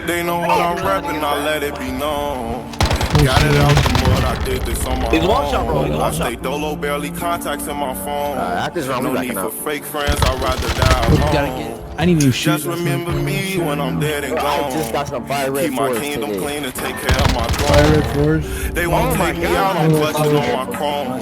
They know what I'm rapping, I let it be known. Got it out the mud, I did this on my own. I stay dolo, barely contacts in my phone. No need for fake friends, I'd rather die alone. I need new shoes. Just remember me when I'm dead and gone. Keep my kingdom clean and take care of my throne. They won't take me out, I'm clutching on my chrome.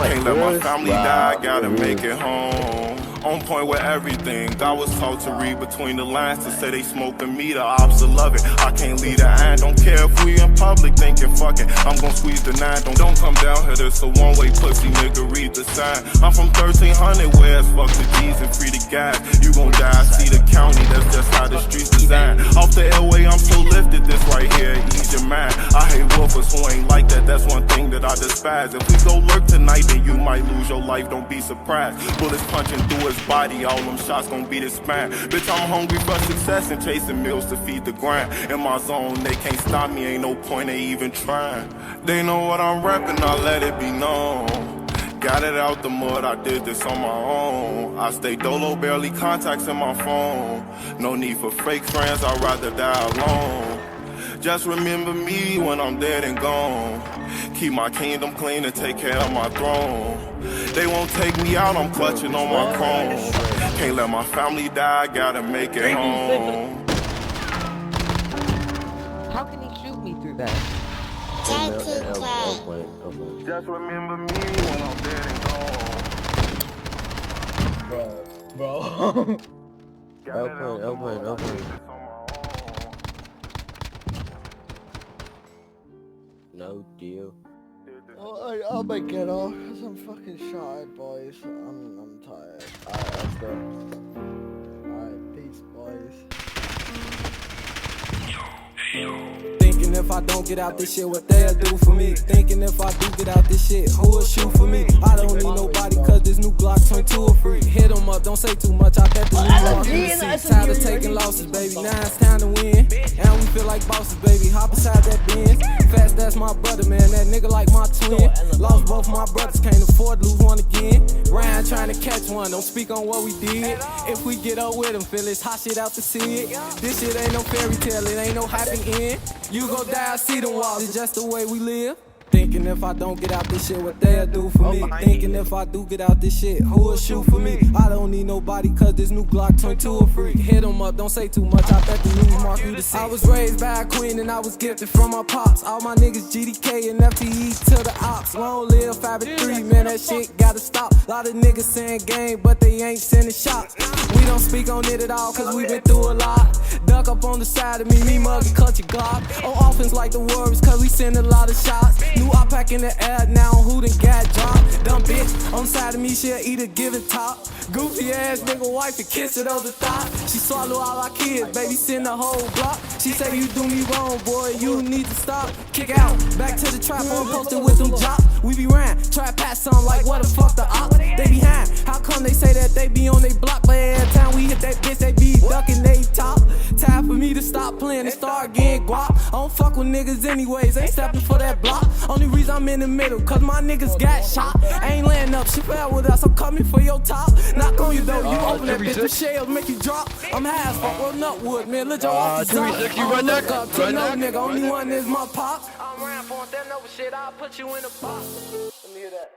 Can't let my family die, gotta make it home. On point with everything. God was taught to read between the lines to say they smoking me, the ops will love it. I can't lead the iron, don't care if we in public thinking fuck it. I'm gon' squeeze the 9, don't come down here, this a one-way pussy nigga, read the sign. I'm from 1300, where it's fuck the G's and free the gas. You gon' die, see the county, that's just how the streets design. Off the airway, I'm so lifted, this right here, ease your mind. I hate wolfers who ain't like that, that's one thing that I despise. If we go lurk tonight, then you might lose your life, don't be surprised. Bullets punching through his body, all them shots gon' beat his spine. Bitch, I'm hungry for success and chasing meals to feed the grind. In my zone, they can't stop me, ain't no point in even trying. They know what I'm rapping, I let it be known. Got it out the mud, I did this on my own. I stay dolo, barely contacts in my phone. No need for fake friends, I'd rather die alone. Just remember me when I'm dead and gone. Keep my kingdom clean and take care of my throne. They won't take me out, I'm clutching on my chrome. Can't let my family die, gotta make it home. How can he shoot me through that? Just remember me when I'm dead and gone. Bro. Open. No deal. I'll make it off because I'm fucking shy, boys. I'm tired. Alright, let's go. Alright, peace, boys. Thinking if I don't get out this shit, what they'll do for me. Thinking if I do get out this shit, who will shoot for me? I don't need nobody cause this new Glock 22 a free. Hit them up, don't say too much, I bet the new Glock in the seat. Tired of taking losses, baby, now it's time to win. And we feel like bosses, baby, hop inside that Benz. Fast, that's my brother, man, that nigga like my twin. Lost both my brothers, can't afford to lose one again. Ryan trying to catch one, don't speak on what we did. If we get up with them, feel this hot shit out to see it. This shit ain't no fairy tale, it ain't no happy end. You gon' die, I see them walls, it's just the way we live. Thinking if I don't get out this shit, what they'll do for me. Thinking if I do get out this shit, who will shoot for me? I don't need nobody cause this new Glock 22 a free. Hit them up, don't say too much, I bet the news mark you to see. I was raised by a queen and I was gifted from my pops. All my niggas GDK and FTE to the ops. Long live 5 and 3, man, that shit gotta stop. Lot of niggas saying game, but they ain't sending shots. We don't speak on it at all cause we been through a lot. Duck up on the side of me mug and clutch your Glock. On offense like the Warriors cause we send a lot of shots. New I pack in the air now, who done got dropped? Dumb bitch, on the side of me, she'll eat a given top. Goofy ass nigga wife and kiss it on the thigh. She swallow all our kids, baby, send the whole block. She say you do me wrong, boy, you need to stop. Kick out, back to the trap, I'm posted with them drops. We be ran, try to pass some like what the fuck the op. They behind, how come they say that they be on they block? But every time we hit that bitch, they be ducking they top. Time for me to stop playing and start getting guap. I don't fuck with niggas anyways, ain't stepping for that block. Only reason I'm in the middle, cause my niggas got shot. Ain't laying up, she fell with us, I'm coming for your top. Knock on you though, you open that bitch, the shells make you drop. I'm high as fuck, roll Nutwood, man, let your off the top. I'm look up to no nigga, only one is my pop. I'm around for that over shit, I'll put you in a box. Let me hear that.